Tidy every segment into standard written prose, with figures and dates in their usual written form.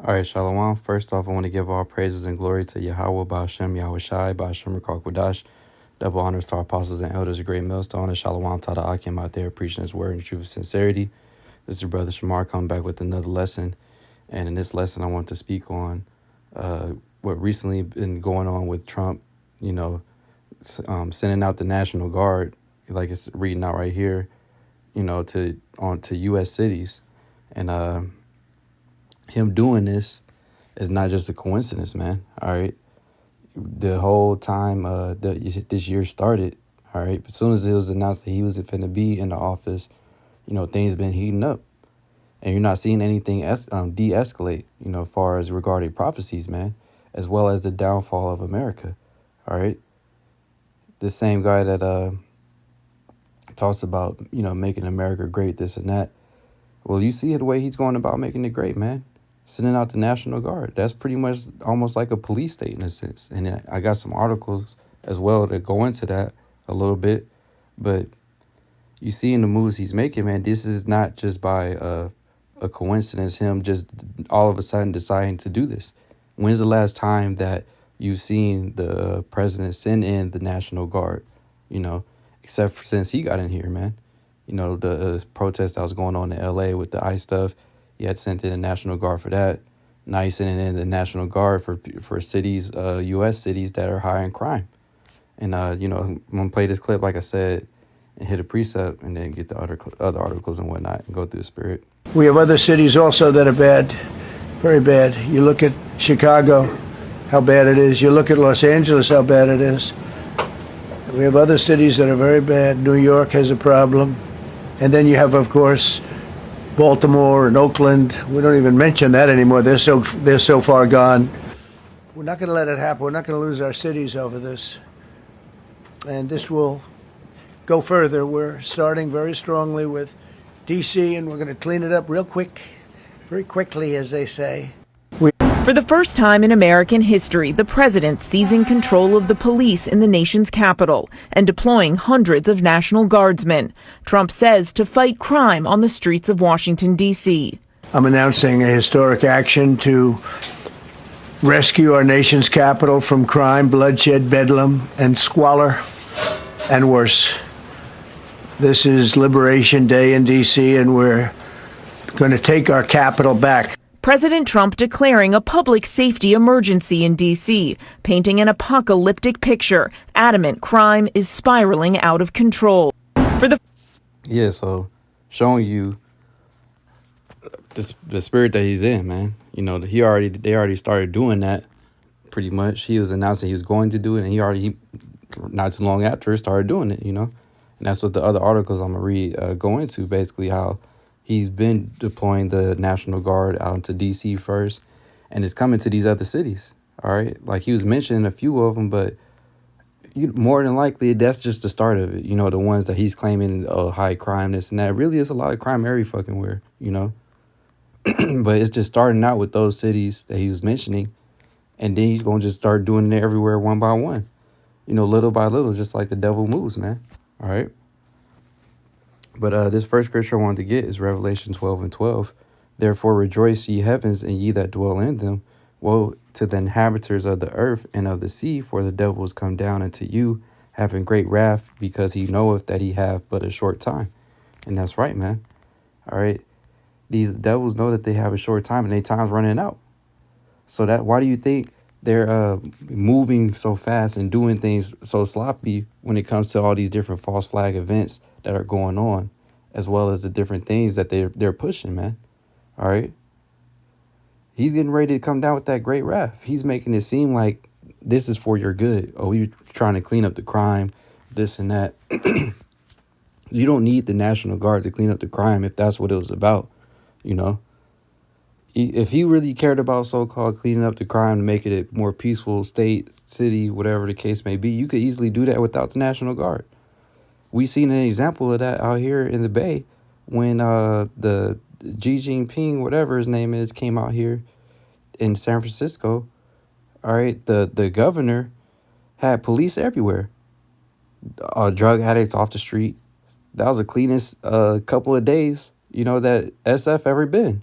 All right, Shalom. First off, I want to give all praises and glory to Yahweh, Ba'ashem, Yahweh Shai, Ba'ashem, Rakakwadash. Double honors to our apostles and elders, a great millstone, and Shalom to the Akim out there preaching his word in truth and sincerity. This is your brother Shamar coming back with another lesson. And in this lesson, I want to speak on what recently been going on with Trump, sending out the National Guard, like it's reading out right here, to U.S. cities. And him doing this is not just a coincidence, man. All right. The whole time this year started, all right, as soon as it was announced that he was going to be in the office, things been heating up. And you're not seeing anything de-escalate, as far as regarding prophecies, man, as well as the downfall of America, all right? The same guy that talks about, making America great, this and that. Well, you see the way he's going about making it great, man. Sending out the National Guard. That's pretty much almost like a police state in a sense. And I got some articles as well that go into that a little bit. But you see in the moves he's making, man, this is not just by a coincidence, him just all of a sudden deciding to do this. When's the last time that you've seen the president send in the National Guard, except for since he got in here, man? The protest that was going on in L.A. with the ICE stuff, he had sent in the National Guard for that. Now he's sending in the National Guard for cities, U.S. cities that are high in crime. And, I'm going to play this clip, like I said, and hit a precept and then get the other articles and whatnot and go through the spirit. We have other cities also that are bad, very bad. You look at Chicago, how bad it is. You look at Los Angeles, how bad it is. We have other cities that are very bad. New York has a problem. And then you have, of course, Baltimore and Oakland. We don't even mention that anymore. They're so far gone. We're not going to let it happen. We're not going to lose our cities over this. And this will go further. We're starting very strongly with D.C., and we're going to clean it up real quick, very quickly, as they say. For the first time in American history, the president seizing control of the police in the nation's capital and deploying hundreds of National Guardsmen, Trump says, to fight crime on the streets of Washington, D.C. I'm announcing a historic action to rescue our nation's capital from crime, bloodshed, bedlam, and squalor, and worse. This is Liberation Day in D.C., and we're going to take our capital back. President Trump declaring a public safety emergency in D.C., painting an apocalyptic picture, adamant crime is spiraling out of control. So showing you the spirit that he's in, man. They already started doing that pretty much. He was announcing he was going to do it, and he not too long after started doing it, And that's what the other articles I'm going to read go into, basically how he's been deploying the National Guard out into D.C. first, and it's coming to these other cities, all right? Like he was mentioning a few of them, but more than likely, that's just the start of it. The ones that he's claiming, high crime, this and that. Really, is a lot of crime every fucking where, But it's just starting out with those cities that he was mentioning, and then he's going to just start doing it everywhere one by one, little by little, just like the devil moves, man, all right? But this first scripture I wanted to get is Revelation 12:12. Therefore rejoice, ye heavens, and ye that dwell in them. Woe to the inhabitants of the earth and of the sea, for the devil is come down unto you, having great wrath, because he knoweth that he hath but a short time. And that's right, man. All right. These devils know that they have a short time, and their time's running out. So why do you think they're moving so fast and doing things so sloppy when it comes to all these different false flag events that are going on, as well as the different things that they're pushing, man? All right. He's getting ready to come down with that great wrath. He's making it seem like this is for your good. Oh, you're trying to clean up the crime, this and that. You don't need the National Guard to clean up the crime if that's what it was about, If he really cared about so-called cleaning up the crime to make it a more peaceful state, city, whatever the case may be, you could easily do that without the National Guard. We seen an example of that out here in the Bay when the Xi Jinping, whatever his name is, came out here in San Francisco. All right, the governor had police everywhere. Drug addicts off the street. That was the cleanest couple of days, that SF ever been.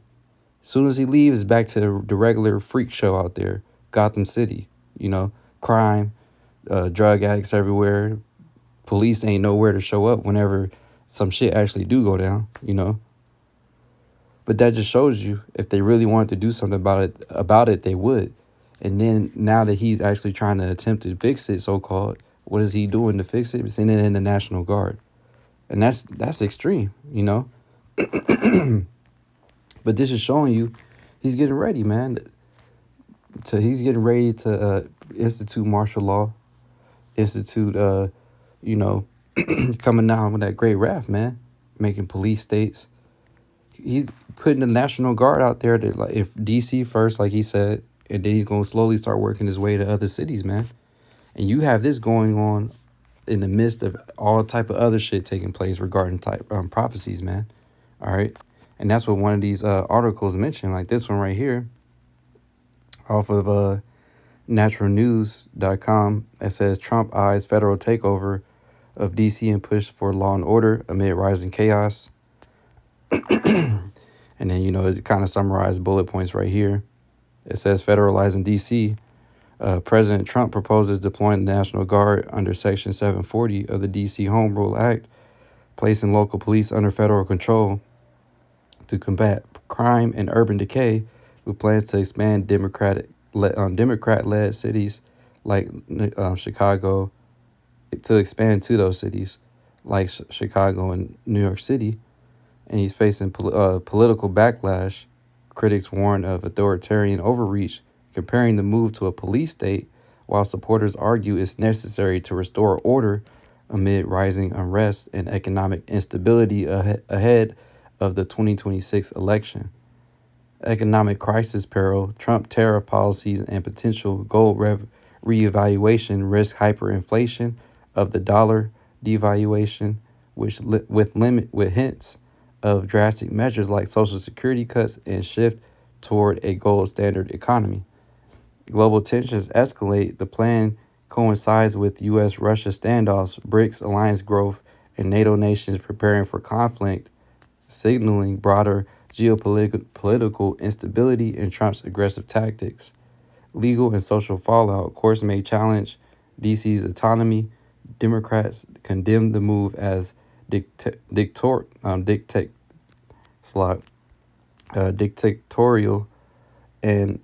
As soon as he leaves, it's back to the regular freak show out there, Gotham City. You know, crime, drug addicts everywhere. Police ain't nowhere to show up whenever some shit actually do go down. You know, but that just shows you if they really wanted to do something about it, they would. And then now that he's actually trying to attempt to fix it, so called, what is he doing to fix it? Sending in the National Guard, and that's extreme. You know, but this is showing you he's getting ready, man. He's getting ready to institute martial law, institute you know, coming down with that great wrath, man, making police states. He's putting the National Guard out there to, like, if DC first, like he said, and then he's gonna slowly start working his way to other cities, man. And you have this going on in the midst of all type of other shit taking place regarding type prophecies, man. All right, and that's what one of these articles mentioned, like this one right here, off of naturalnews.com. It says Trump eyes federal takeover of DC and push for law and order amid rising chaos. And then, you know, it kind of summarized bullet points right here. It says federalizing DC. President Trump proposes deploying the National Guard under Section 740 of the DC Home Rule Act, placing local police under federal control to combat crime and urban decay, who plans to expand Democrat-led cities like Chicago, to expand to those cities like Chicago and New York City. And he's facing political backlash. Critics warn of authoritarian overreach, comparing the move to a police state, while supporters argue it's necessary to restore order amid rising unrest and economic instability ahead of the 2026 election. Economic crisis peril, Trump tariff policies, and potential gold reevaluation risk hyperinflation of the dollar, devaluation, with hints of drastic measures like Social Security cuts and shift toward a gold standard economy. Global tensions escalate. The plan coincides with U.S.-Russia standoffs, BRICS alliance growth, and NATO nations preparing for conflict, signaling broader geopolitical instability and Trump's aggressive tactics. Legal and social fallout. Courts may challenge DC's autonomy. Democrats condemn the move as dictatorial, and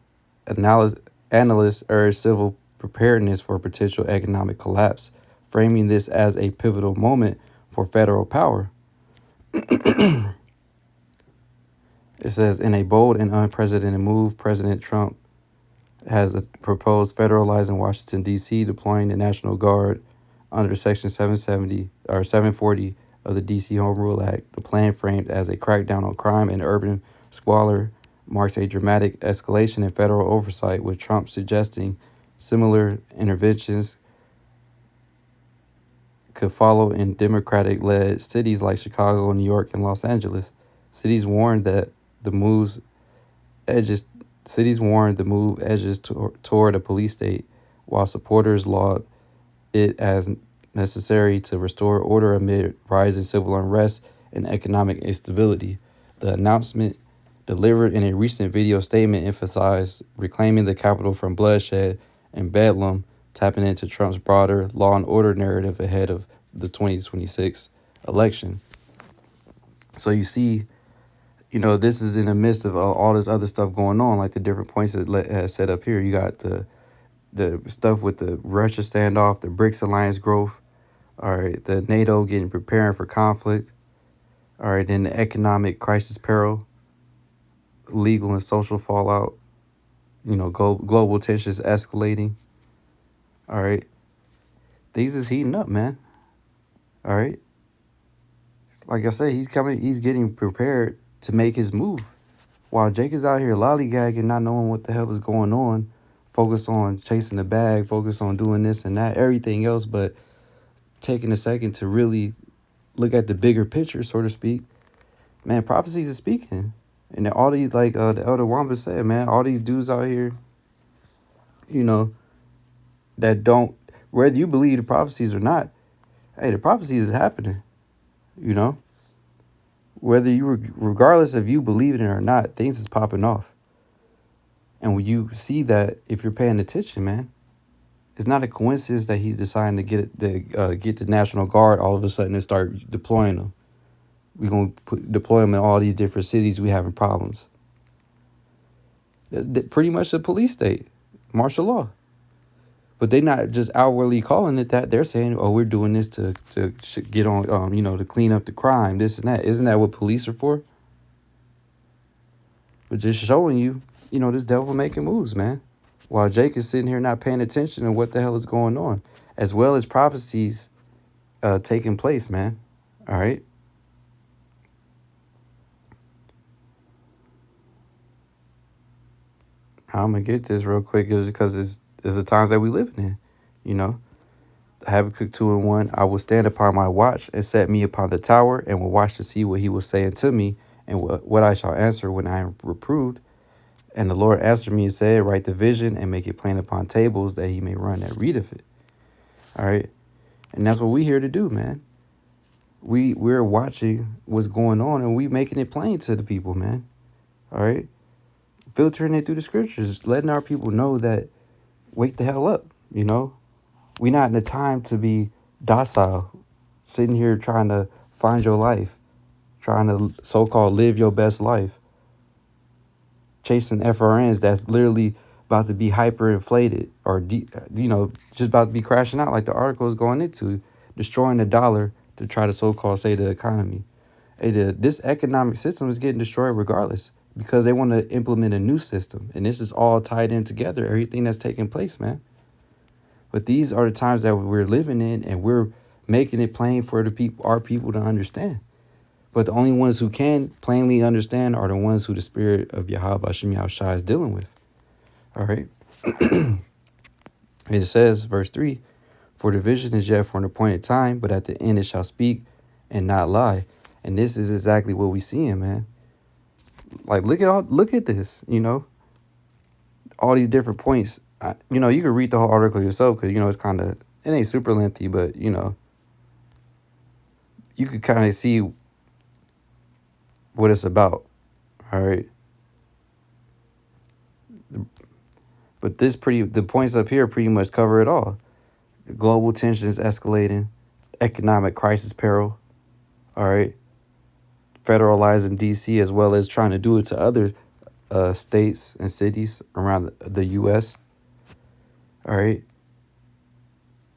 analysts urge civil preparedness for potential economic collapse, framing this as a pivotal moment for federal power. It says, in a bold and unprecedented move, President Trump has proposed federalizing Washington, D.C., deploying the National Guard under Section 770 or 740 of the D.C. Home Rule Act. The plan, framed as a crackdown on crime and urban squalor, marks a dramatic escalation in federal oversight, with Trump suggesting similar interventions could follow in Democratic-led cities like Chicago, New York, and Los Angeles. Cities warned the move edges toward a police state, while supporters laud it as necessary to restore order amid rising civil unrest and economic instability. The announcement, delivered in a recent video statement, emphasized reclaiming the capital from bloodshed and bedlam, tapping into Trump's broader law and order narrative ahead of the 2026 election. So you see, you know, this is in the midst of all this other stuff going on, like the different points that has set up here. You got the stuff with the Russia standoff, the BRICS alliance growth, all right, the NATO preparing for conflict, all right, then the economic crisis peril, legal and social fallout, you know, global tensions escalating, all right. Things is heating up, man, all right. Like I said, he's getting prepared to make his move. While Jake is out here lollygagging, not knowing what the hell is going on, focused on chasing the bag, focused on doing this and that, everything else, but taking a second to really look at the bigger picture, so to speak. Man, prophecies is speaking. And all these, like the Elder Wamba said, man, all these dudes out here, you know, that don't, whether you believe the prophecies or not, hey, the prophecies is happening, you know? Whether regardless of you believe in it or not, things is popping off. And when you see that, if you're paying attention, man, it's not a coincidence that he's deciding to get the National Guard all of a sudden and start deploying them. We're going to deploy them in all these different cities we having problems. That's pretty much a police state, martial law. But they're not just outwardly calling it that. They're saying, oh, we're doing this to get on, to clean up the crime, this and that. Isn't that what police are for? But just showing you, this devil making moves, man. While Jake is sitting here not paying attention to what the hell is going on, as well as prophecies taking place, man. All right. I'm going to get this real quick because it's the times that we live in, Habakkuk 2:1, I will stand upon my watch and set me upon the tower and will watch to see what he will say unto me and what I shall answer when I am reproved. And the Lord answered me and said, write the vision and make it plain upon tables that he may run that readeth it. All right. And that's what we here to do, man. We're watching what's going on and we making it plain to the people, man. All right. Filtering it through the scriptures, letting our people know that wake the hell up, We're not in the time to be docile, sitting here trying to find your life, trying to so-called live your best life, chasing FRNs that's literally about to be hyperinflated or, just about to be crashing out like the article is going into, destroying the dollar to try to so-called save the economy. This economic system is getting destroyed regardless because they want to implement a new system. And this is all tied in together, everything that's taking place, man. But these are the times that we're living in and we're making it plain for our people to understand. But the only ones who can plainly understand are the ones who the spirit of Yahweh Hashem Yahushua is dealing with. All right. It says, verse 3, for the vision is yet for an appointed time, but at the end it shall speak and not lie. And this is exactly what we seeing, man. Like, look at this, all these different points. You can read the whole article yourself because, it ain't super lengthy, but, you could kind of see what it's about. All right. But the points up here pretty much cover it all. The global tensions escalating, economic crisis peril. All right. Federalizing D.C. as well as trying to do it to other states and cities around the U.S. All right.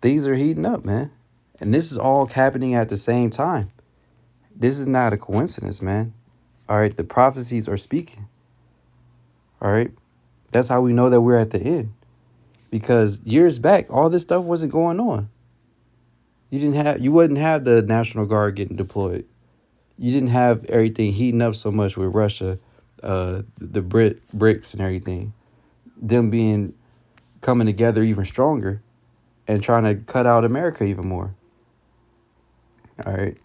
Things are heating up, man. And this is all happening at the same time. This is not a coincidence, man. All right. The prophecies are speaking. All right. That's how we know that we're at the end. Because years back, all this stuff wasn't going on. You wouldn't have the National Guard getting deployed. You didn't have everything heating up so much with Russia, the BRICS and everything. Them coming together even stronger and trying to cut out America even more. All right.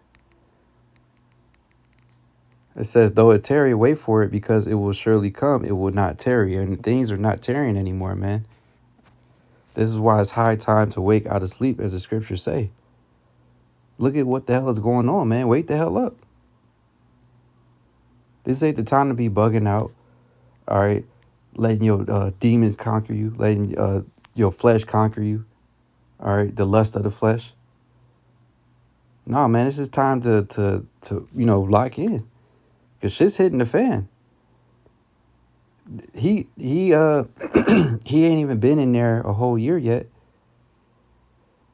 It says, though it tarry, wait for it, because it will surely come. It will not tarry. And things are not tarrying anymore, man. This is why it's high time to wake out of sleep, as the scriptures say. Look at what the hell is going on, man. Wake the hell up. This ain't the time to be bugging out. All right. Letting your demons conquer you. Letting your flesh conquer you. All right. The lust of the flesh. No, man. This is time to lock in. Because shit's hitting the fan. He ain't even been in there a whole year yet.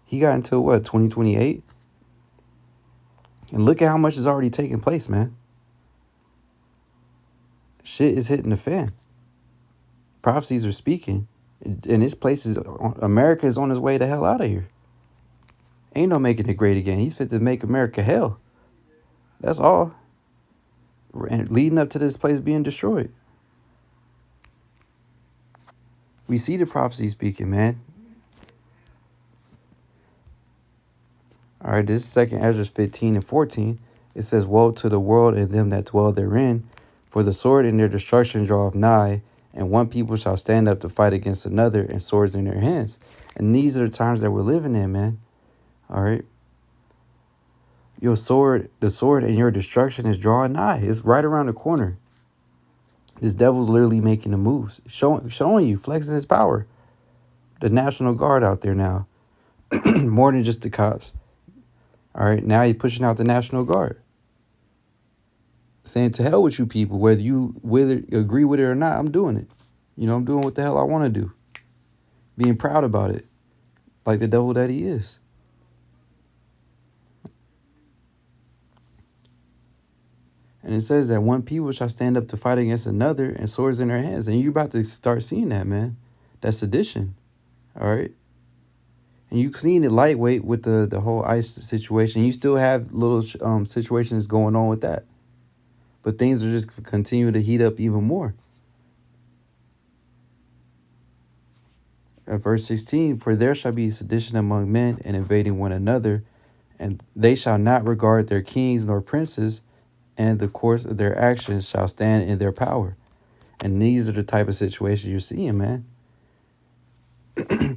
He got until 2028? And look at how much is already taking place, man. Shit is hitting the fan. Prophecies are speaking. And this place America is on his way the hell out of here. Ain't no making it great again. He's fit to make America hell. That's all. And leading up to this place being destroyed. We see the prophecy speaking, man. All right, this is 2nd Ezra 15 and 14. It says, woe to the world and them that dwell therein, for the sword in their destruction draweth nigh, and one people shall stand up to fight against another, and swords in their hands. And these are the times that we're living in, man. All right. Your sword, the sword and your destruction is drawing nigh. It's right around the corner. This devil's literally making the moves, showing you, flexing his power. The National Guard out there now, more than just the cops. All right, now he's pushing out the National Guard, saying to hell with you people, whether agree with it or not. I'm doing it. I'm doing what the hell I want to do. Being proud about it, like the devil that he is. And it says that one people shall stand up to fight against another and swords in their hands. And you're about to start seeing that, man. That's sedition. All right. And you've seen it lightweight with the whole ICE situation. You still have little situations going on with that. But things are just continue to heat up even more. At verse 16, for there shall be sedition among men and invading one another, and they shall not regard their kings nor princes, and the course of their actions shall stand in their power. And these are the type of situations you're seeing, man.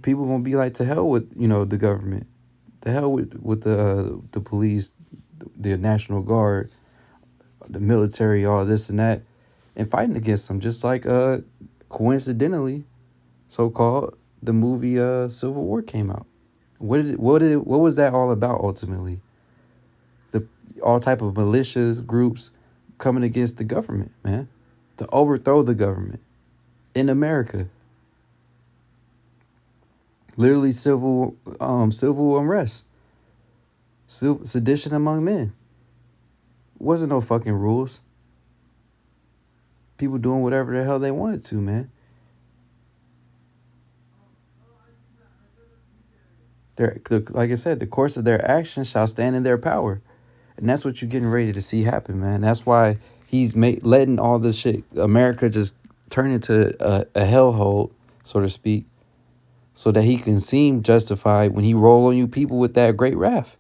People gonna be like, to hell with the government, to hell with the police, the National Guard, the military, all this and that, and fighting against them, just like coincidentally, so called, the movie Civil War came out. What was that all about ultimately? The all type of militias groups coming against the government, man, to overthrow the government in America. Literally civil unrest, sedition among men. Wasn't no fucking rules. People doing whatever the hell they wanted to, man. Like I said, the course of their actions shall stand in their power. And that's what you're getting ready to see happen, man. That's why he's letting all this shit, America, just turn into a hellhole, so to speak, so that he can seem justified when he roll on you people with that great wrath.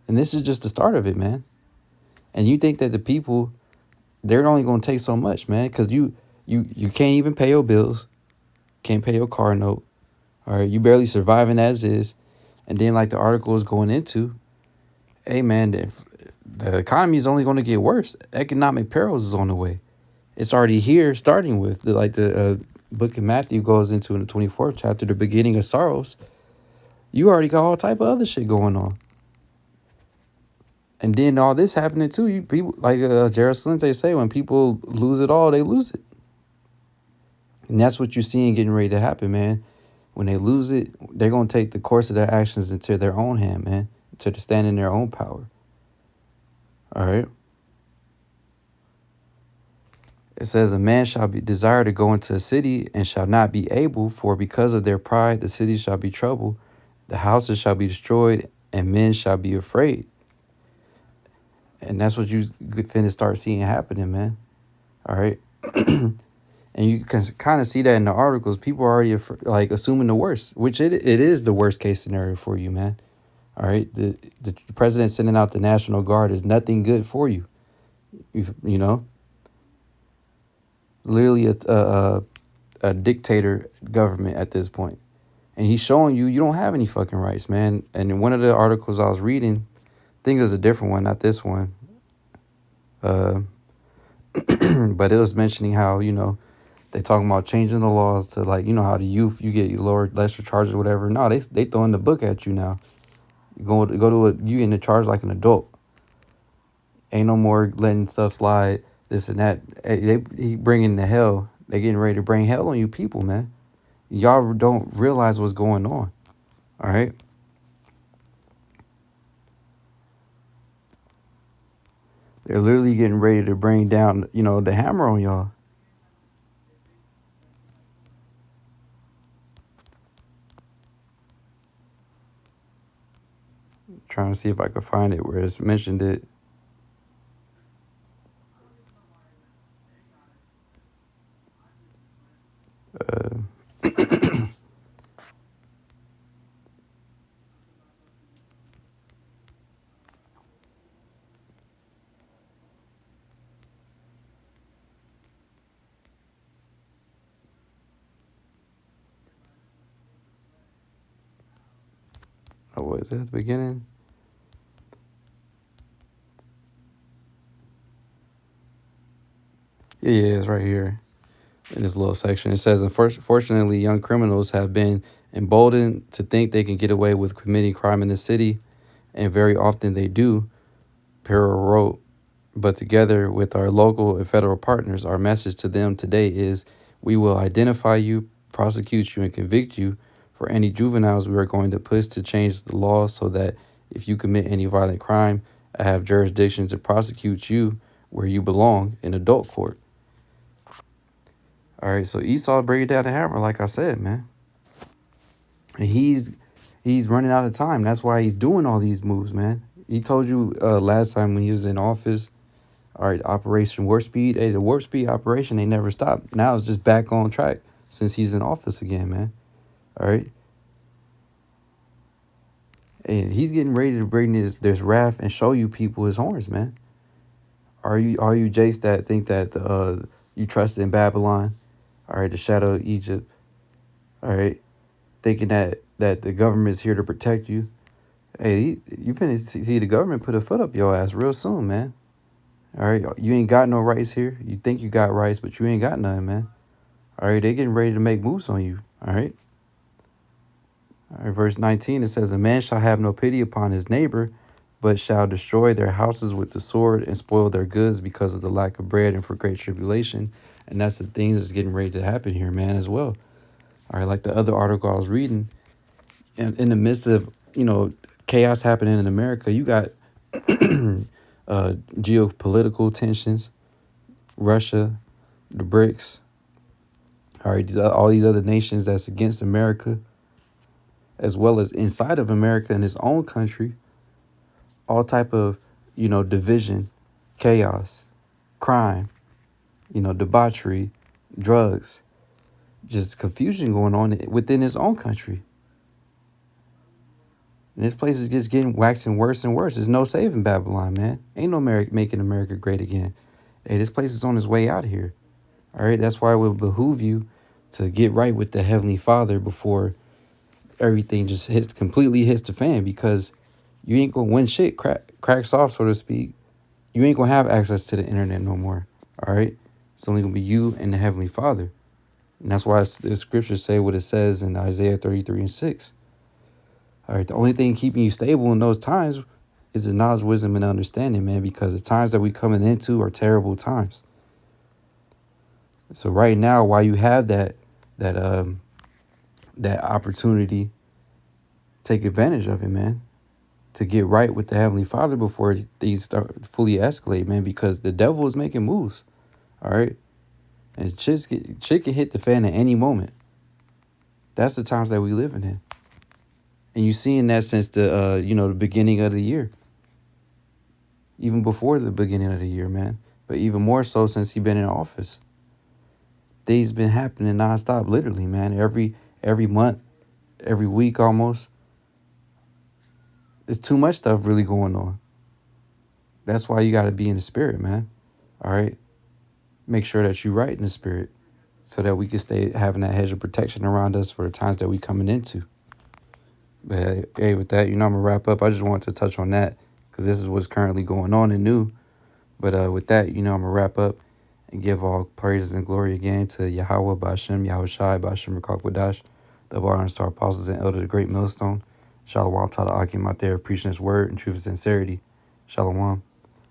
And this is just the start of it, man. And you think that the people, they're only going to take so much, man, because you can't even pay your bills, can't pay your car note. All right, you barely surviving as is. And then, like the article is going into, hey, man, if the economy is only going to get worse. Economic perils is on the way. It's already here, starting with the book of Matthew goes into in the 24th chapter, the beginning of sorrows. You already got all type of other shit going on. And then all this happening too. You people like Jared Salente say, when people lose it all, they lose it. And that's what you're seeing getting ready to happen, man. When they lose it, they're gonna take the course of their actions into their own hand, man, to stand in their own power. All right. It says, a man shall be desire to go into a city and shall not be able, for because of their pride the city shall be troubled, the houses shall be destroyed, and men shall be afraid. And that's what you finna start seeing happening, man. All right. And you can kind of see that in the articles. People are already like assuming the worst, which it is the worst case scenario for you, man. All right. The president sending out the National Guard is nothing good for you. You know, literally a dictator government at this point. And he's showing you don't have any fucking rights, man. And in one of the articles I was reading, I think it was a different one, not this one. But it was mentioning how, they talking about changing the laws to, like, how the youth, you get lower, lesser charges or whatever. No, they throwing the book at you now. You getting the charge like an adult. Ain't no more letting stuff slide, this and that. He bringing the hell. They getting ready to bring hell on you people, man. Y'all don't realize what's going on. All right. They're literally getting ready to bring down, the hammer on y'all. Trying to see if I could find it where it's mentioned it. Oh, what is it at the beginning? Yeah, it's right here in this little section. It says, unfortunately, young criminals have been emboldened to think they can get away with committing crime in the city, and very often they do, Perro wrote. But together with our local and federal partners, our message to them today is we will identify you, prosecute you, and convict you for any juveniles we are going to push to change the laws so that if you commit any violent crime, I have jurisdiction to prosecute you where you belong in adult court. All right, so Esau bringing down the hammer, like I said, man. And he's running out of time. That's why he's doing all these moves, man. He told you last time when he was in office, all right, Operation Warp Speed. Hey, the Warp Speed operation, they never stopped. Now it's just back on track since he's in office again, man. All right. And he's getting ready to bring this wrath and show you people his horns, man. Are you Jace that think that you trust in Babylon? All right, the shadow of Egypt. All right, thinking that the government is here to protect you. Hey, you finna see the government put a foot up your ass real soon, man. All right, you ain't got no rights here. You think you got rights, but you ain't got none, man. All right, they getting ready to make moves on you. All right. All right, verse 19, it says, a man shall have no pity upon his neighbor, but shall destroy their houses with the sword and spoil their goods because of the lack of bread and for great tribulation. And that's the things that's getting ready to happen here, man, as well. All right, like the other article I was reading, in the midst of, chaos happening in America, you got geopolitical tensions, Russia, the BRICS, all right, all these other nations that's against America, as well as inside of America in its own country, all type of, division, chaos, crime, debauchery, drugs, just confusion going on within its own country. And this place is just getting waxing worse and worse. There's no saving Babylon, man. Ain't no making America great again. Hey, this place is on its way out here. All right, that's why it will behoove you to get right with the Heavenly Father before everything just completely hits the fan, because you ain't gonna, when shit cracks off, so to speak, you ain't gonna have access to the internet no more. All right, it's only gonna be you and the Heavenly Father, and that's why the scriptures say what it says in Isaiah 33:6. All right, the only thing keeping you stable in those times is the knowledge, wisdom, and understanding, man, because the times that we coming into are terrible times. So right now, while you have that opportunity, take advantage of it, man, to get right with the Heavenly Father before things start fully escalate, man, because the devil is making moves. All right. And shit can hit the fan at any moment. That's the times that we living in. And you seeing that since the the beginning of the year. Even before the beginning of the year, man. But even more so since he been in office. Things been happening nonstop, literally, man. Every month, every week almost. There's too much stuff really going on. That's why you got to be in the spirit, man. All right. Make sure that you're right in the spirit so that we can stay having that hedge of protection around us for the times that we coming into. But hey, with that, I'm going to wrap up. I just wanted to touch on that because this is what's currently going on and new. But with that, I'm going to wrap up and give all praises and glory again to Yahweh, Ba'ashem, Yahweh Shai, Ba'ashem, Rakakwadash, the Bar and Star Apostles and Elder, the Great Millstone. Shalom, Tada Akim out there preaching his word in truth and sincerity. Shalom.